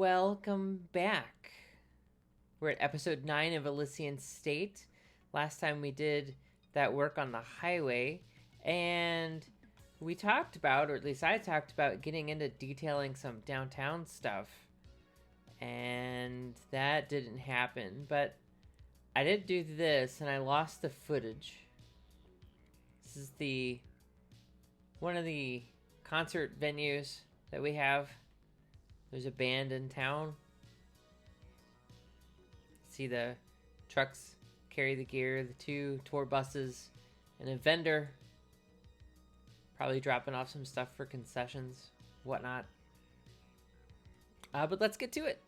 welcome back. We're at episode 9 of Elysian State. Last time we did that work on the highway, and we talked about, or at least I talked about, getting into detailing some downtown stuff. And that didn't happen, but I did do this, and I lost the footage. This is one of the concert venues that we have. There's a band in town. See the trucks carry the gear, the 2 tour buses, and a vendor. Probably dropping off some stuff for concessions, whatnot. But let's get to it.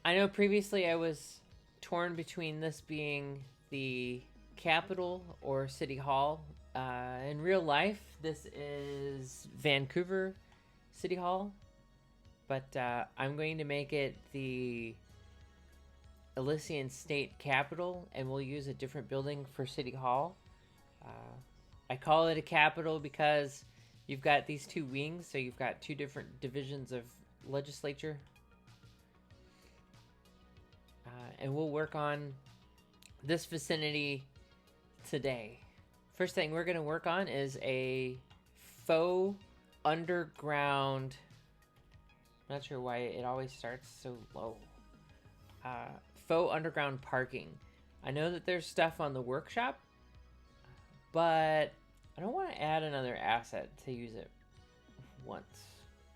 I know previously I was torn between this being the Capitol or City Hall. In real life, this is Vancouver City Hall. But I'm going to make it the Elysian State Capitol, and we'll use a different building for City Hall. I call it a Capitol because you've got these 2 wings, so you've got 2 different divisions of legislature. And we'll work on this vicinity today. First thing we're going to work on is a faux underground... Not sure why it always starts so low. Faux underground parking. I know that there's stuff on the workshop, but I don't want to add another asset to use it once,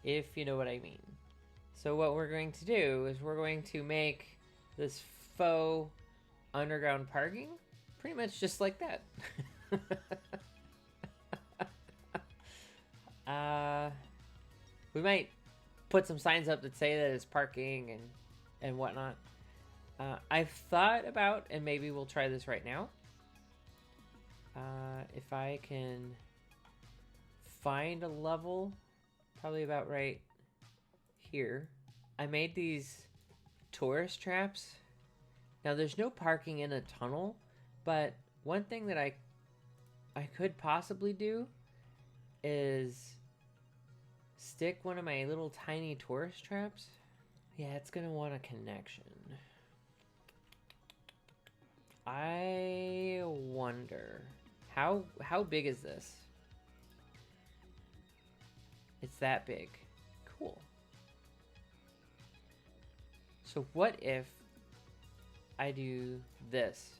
if you know what I mean. So what we're going to do is we're going to make this faux underground parking pretty much just like that. We might put some signs up that say that it's parking and whatnot. I've thought about, and maybe we'll try this right now. If I can find a level, probably about right here. I made these tourist traps. Now there's no parking in a tunnel, but one thing that I could possibly do is stick one of my little tiny tourist traps. Yeah, it's gonna want a connection. I wonder how big is this? It's that big. Cool. So what if I do this?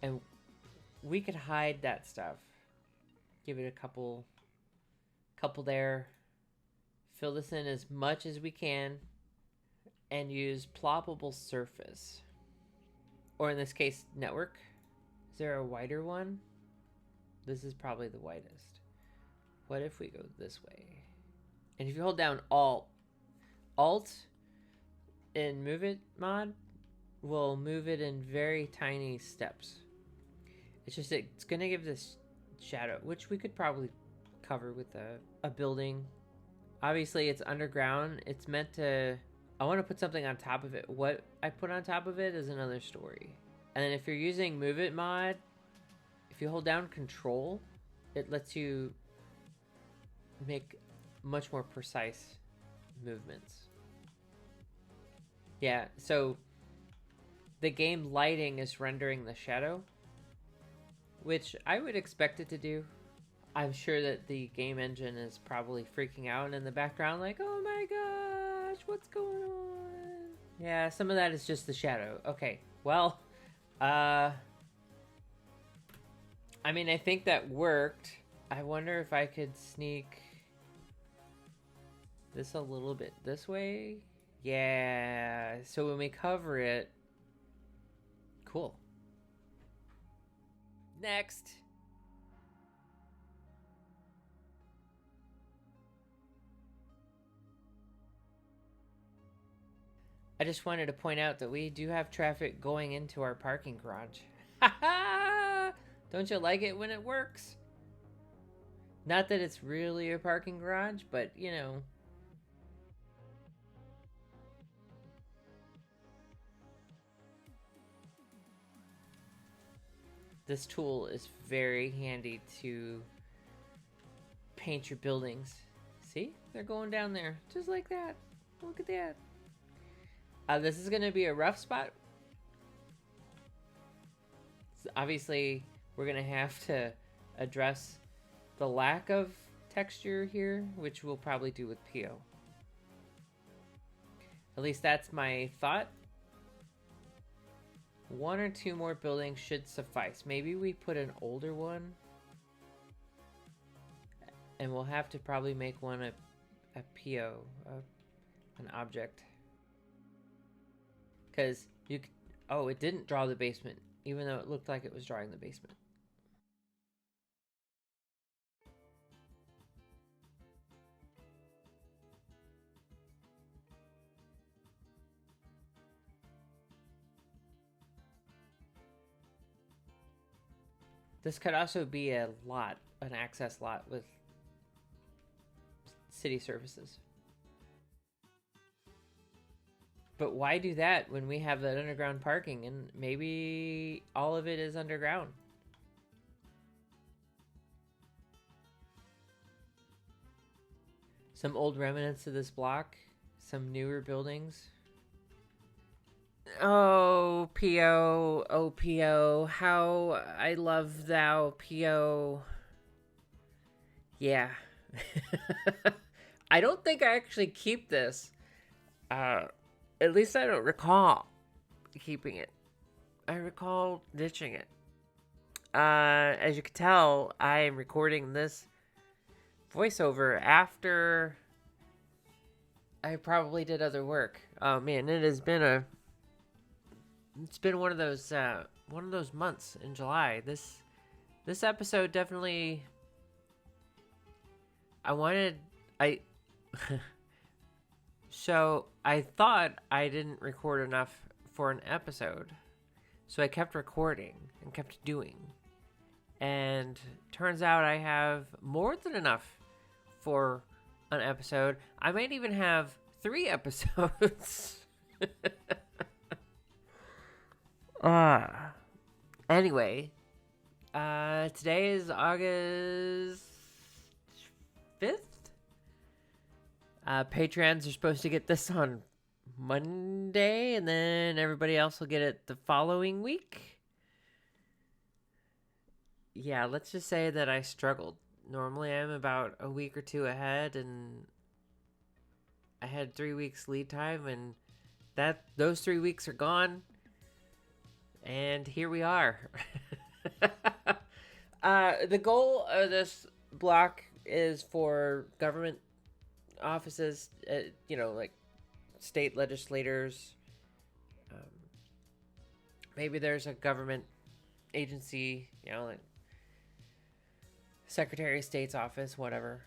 And we could hide that stuff. Give it a couple there. Fill this in as much as we can. And use ploppable surface. Or in this case, network. Is there a wider one? This is probably the widest. What if we go this way? And if you hold down Alt and move it mod, will move it in very tiny steps. It's gonna give this shadow, which we could probably cover with a building. Obviously it's underground. It's meant to... I want to put something on top of it. What I put on top of it is another story. And then if you're using Move It mod, if you hold down Control, it lets you make much more precise movements. Yeah, so the game lighting is rendering the shadow, which I would expect it to do. I'm sure that the game engine is probably freaking out in the background like, oh my gosh, what's going on? Yeah, some of that is just the shadow. Okay, well, I mean, I think that worked. I wonder if I could sneak this a little bit this way. Yeah, so when we cover it, cool. Next. I just wanted to point out that we do have traffic going into our parking garage. Ha! Don't you like it when it works? Not that it's really a parking garage, but you know. This tool is very handy to paint your buildings. See? They're going down there just like that. Look at that. This is going to be a rough spot. So obviously, we're going to have to address the lack of texture here, which we'll probably do with PO. At least that's my thought. 1 or 2 more buildings should suffice. Maybe we put an older one. And we'll have to probably make one a PO, an object. Because you could, oh, it didn't draw the basement, even though it looked like it was drawing the basement. This could also be a lot, an access lot with city services. But why do that when we have that underground parking and maybe all of it is underground? Some old remnants of this block, some newer buildings. Oh, P.O., oh, P.O., how I love thou, P.O. Yeah. I don't think I actually keep this. At least I don't recall keeping it. I recall ditching it. As you can tell, I am recording this voiceover after I probably did other work. Oh man, it's been one of those months in July. This episode definitely So I thought I didn't record enough for an episode. So I kept recording and kept doing. And turns out I have more than enough for an episode. I might even have 3 episodes. Anyway, today is August 5th. Patrons are supposed to get this on Monday, and then everybody else will get it the following week. Yeah, let's just say that I struggled. Normally I'm about a week or 2 ahead, and I had 3 weeks lead time, and those 3 weeks are gone. And here we are. The goal of this block is for government offices, like state legislators. Maybe there's a government agency, like Secretary of State's office, whatever.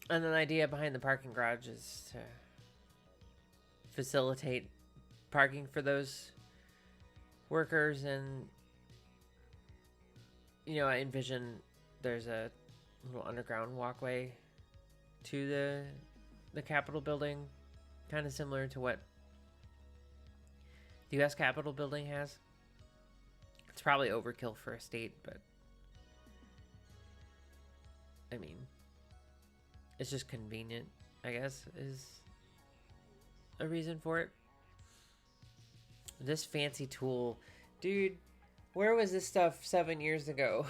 And the idea behind the parking garage is to facilitate parking for those workers, and I envision there's a little underground walkway to the Capitol building, kind of similar to what the U.S. Capitol building has. It's probably overkill for a state, but I mean, it's just convenient, I guess, is a reason for it. This fancy tool, dude, where was this stuff 7 years ago?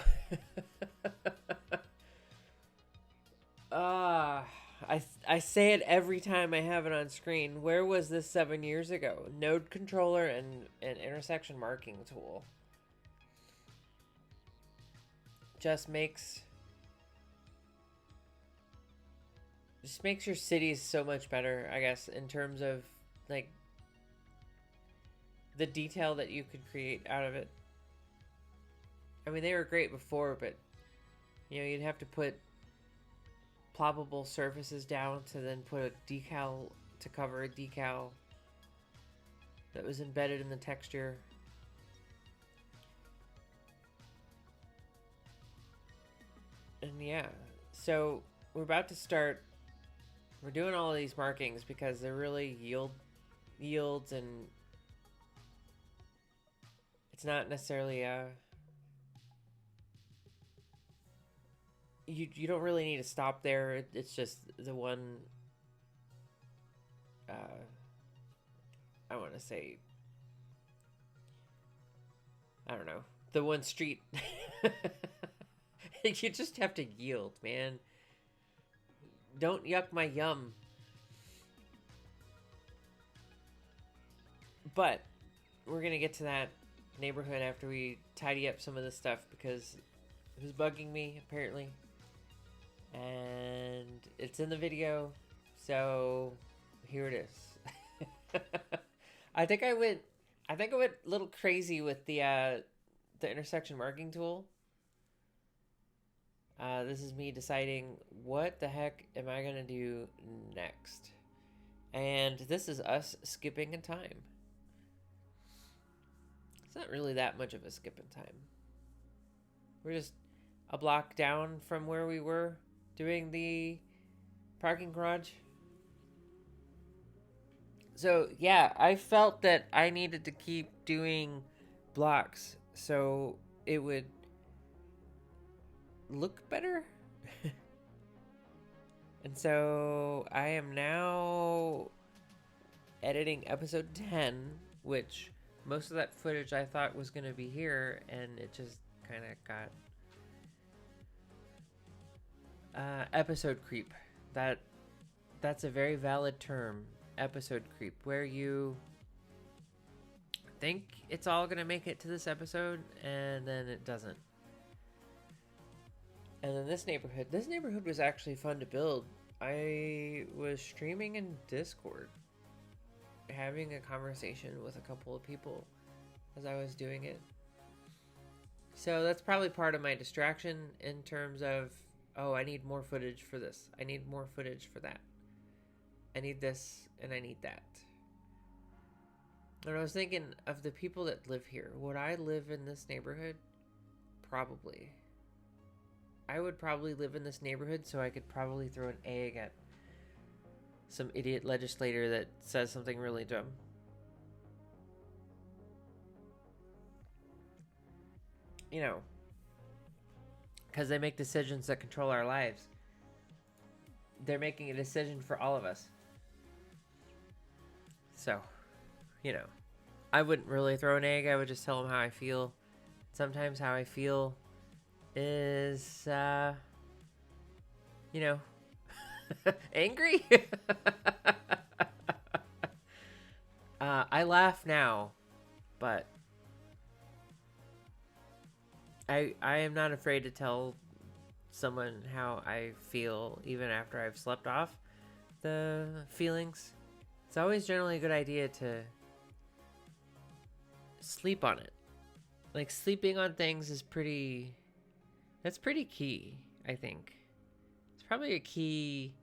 I say it every time I have it on screen. Where was this 7 years ago? Node controller and an intersection marking tool. Just makes your cities so much better, I guess, in terms of like the detail that you could create out of it. I mean, they were great before, but you'd have to put ploppable surfaces down to then put a decal to cover a decal that was embedded in the texture. And yeah, so we're about to start. We're doing all of these markings because they're really yields, and it's not necessarily you don't really need to stop there. It's just the one I want to say, I don't know, the one street. You just have to yield, man. Don't yuck my yum. But we're gonna get to that neighborhood after we tidy up some of this stuff, because it was bugging me apparently, and it's in the video, so here it is. I think I went a little crazy with the intersection marking tool. This is me deciding what the heck am I gonna do next, and this is us skipping in time. It's not really that much of a skip in time. We're just a block down from where we were doing the parking garage. So yeah, I felt that I needed to keep doing blocks so it would look better. And so I am now editing episode 10, which most of that footage I thought was going to be here, and it just kind of got episode creep. That's a very valid term, episode creep, where you think it's all going to make it to this episode and then it doesn't. And then this neighborhood was actually fun to build. I was streaming in Discord, having a conversation with a couple of people as I was doing it. So that's probably part of my distraction in terms of, oh, I need more footage for this. I need more footage for that. I need this and I need that. And I was thinking of the people that live here. Would I live in this neighborhood? Probably. I would probably live in this neighborhood, so I could probably throw an egg at some idiot legislator that says something really dumb. You know, because they make decisions that control our lives. They're making a decision for all of us. So, you know, I wouldn't really throw an egg. I would just tell them how I feel. Sometimes how I feel is, you know, angry. I laugh now, but I am not afraid to tell someone how I feel even after I've slept off the feelings. It's always generally a good idea to sleep on it. Like, sleeping on things is that's pretty key, I think. It's probably a key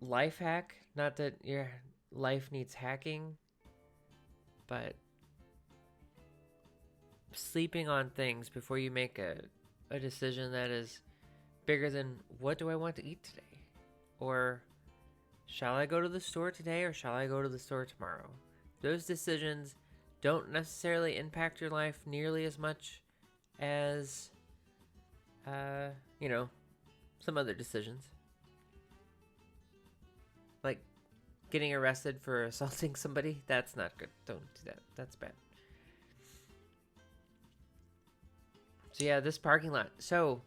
life hack. Not that your life needs hacking, but sleeping on things before you make a decision that is bigger than, what do I want to eat today? Or, shall I go to the store today or shall I go to the store tomorrow? Those decisions don't necessarily impact your life nearly as much as, you know, some other decisions. Like getting arrested for assaulting somebody. That's not good. Don't do that. That's bad. So yeah, this parking lot. So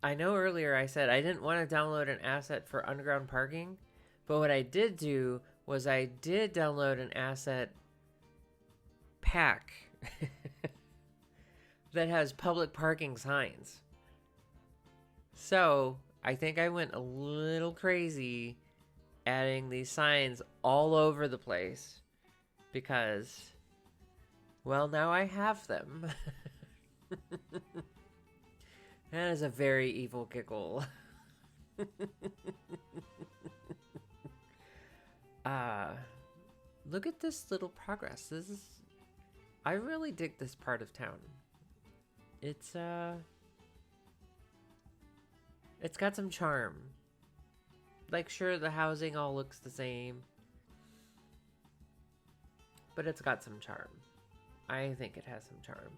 I know earlier I said I didn't want to download an asset for underground parking, but what I did do was I did download an asset pack that has public parking signs. So I think I went a little crazy adding these signs all over the place because, well, now I have them. That is a very evil giggle. Look at this little progress. I really dig this part of town. It's got some charm. Like, sure, the housing all looks the same, but it's got some charm. I think it has some charm.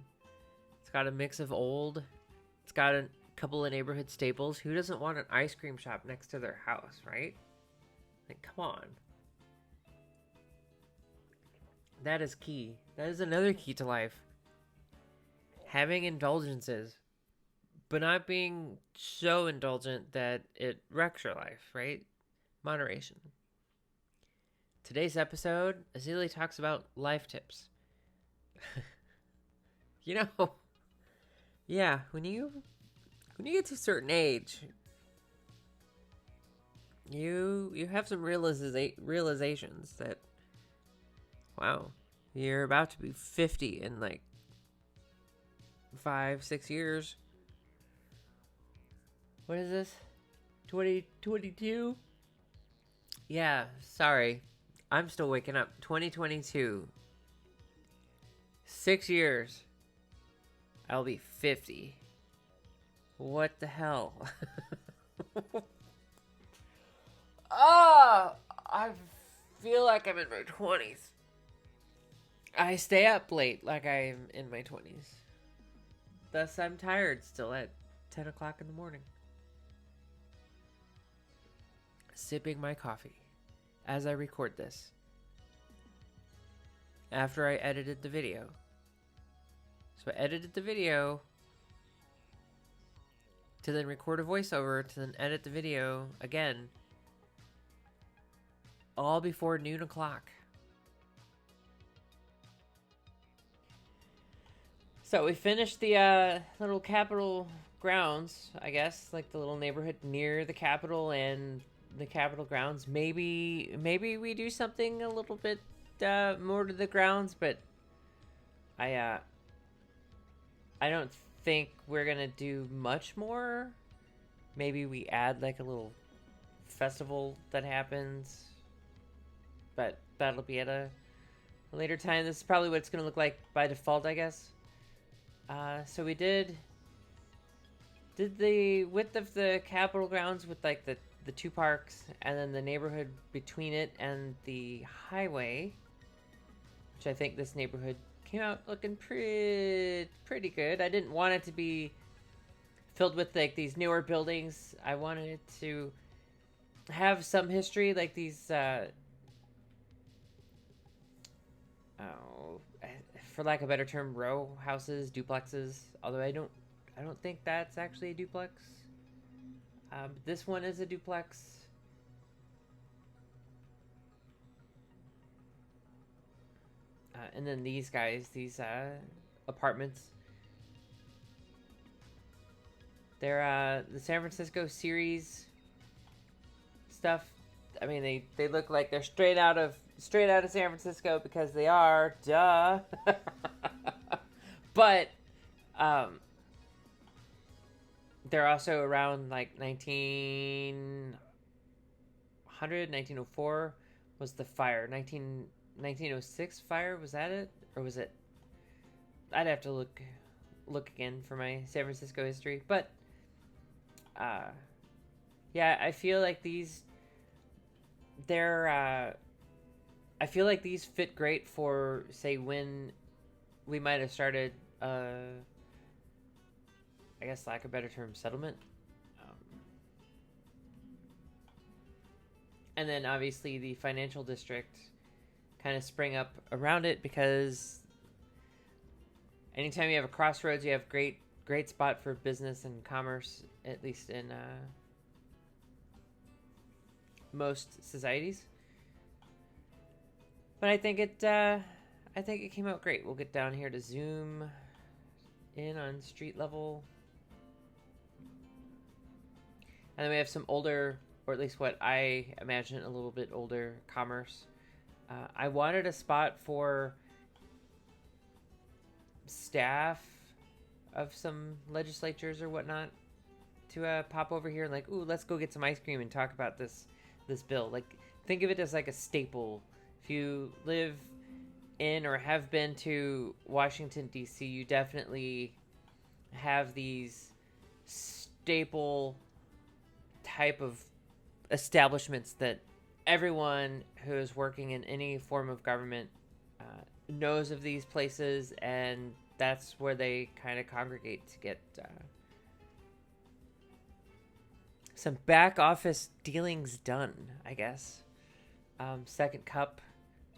It's got a mix of old. It's got a couple of neighborhood staples. Who doesn't want an ice cream shop next to their house, right? Like, come on. That is key. That is another key to life. Having indulgences, but not being so indulgent that it wrecks your life, right? Moderation. Today's episode, Ezilii talks about life tips. Yeah, when you get to a certain age, you have some realizations that, wow, you're about to be 50 in like 5-6 years. What is this? 2022? Yeah, sorry. I'm still waking up. 2022. 6 years. I'll be 50. What the hell? I feel like I'm in my 20s. I stay up late like I'm in my 20s. Thus, I'm tired still at 10 o'clock in the morning. Sipping my coffee as I record this. After I edited the video. So I edited the video to then record a voiceover to then edit the video again. All before noon o'clock. So we finished the little Capitol grounds, I guess, like the little neighborhood near the Capitol and the Capitol grounds. Maybe we do something a little bit more to the grounds, but I don't think we're gonna do much more. Maybe we add like a little festival that happens, but that'll be at a later time. This is probably what it's gonna look like by default, I guess. So we did the width of the Capitol grounds with like the two parks, and then the neighborhood between it and the highway, which I think this neighborhood came out looking pretty good. I didn't want it to be filled with like these newer buildings. I wanted it to have some history, like these for lack of a better term, row houses, duplexes. Although I don't think that's actually a duplex. This one is a duplex. And then these guys, these apartments. They're the San Francisco series stuff. I mean, they look like they're straight out of San Francisco because they are, duh. But they're also around like 1904 was the fire. 1906 fire, was that it? Or was it? I'd have to look again for my San Francisco history. But yeah, I feel like these I feel like these fit great for, say, when we might have started I guess, lack of a better term, settlement. And then obviously the financial district kind of spring up around it, because anytime you have a crossroads, you have great spot for business and commerce, at least in most societies. But I think it came out great. We'll get down here to zoom in on street level. And then we have some older, or at least what I imagine a little bit older, commerce. I wanted a spot for staff of some legislatures or whatnot to pop over here and like, ooh, let's go get some ice cream and talk about this bill. Like, think of it as like a staple. If you live in or have been to Washington, D.C., you definitely have these staple type of establishments that everyone who is working in any form of government knows of these places, and that's where they kind of congregate to get some back office dealings done, I guess. second cup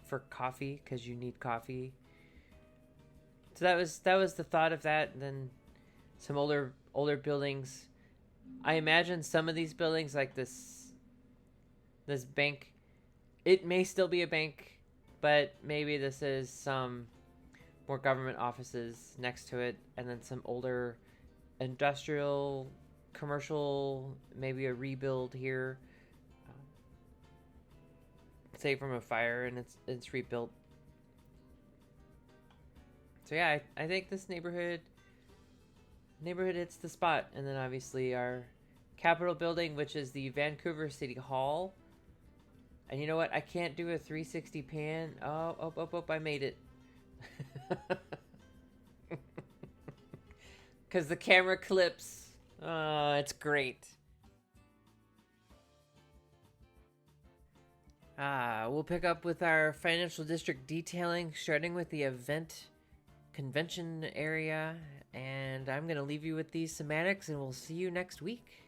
for coffee because you need coffee. So that was the thought of that. And then some older buildings. I imagine some of these buildings, like this bank, it may still be a bank, but maybe this is some more government offices next to it, and then some older industrial, commercial, maybe a rebuild here, say from a fire, and it's rebuilt. So yeah, I think this neighborhood hits the spot. And then obviously our Capitol building, which is the Vancouver City Hall. And you know what? I can't do a 360 pan. Oh, I made it. Because the camera clips. Oh, it's great. We'll pick up with our financial district detailing, starting with the event convention area. And I'm going to leave you with these semantics, and we'll see you next week.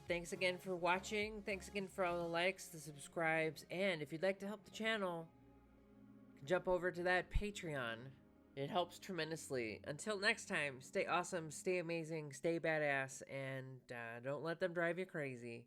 Thanks again for watching. Thanks again for all the likes, the subscribes, and if you'd like to help the channel, jump over to that Patreon. It helps tremendously. Until next time, stay awesome, stay amazing, stay badass, and don't let them drive you crazy.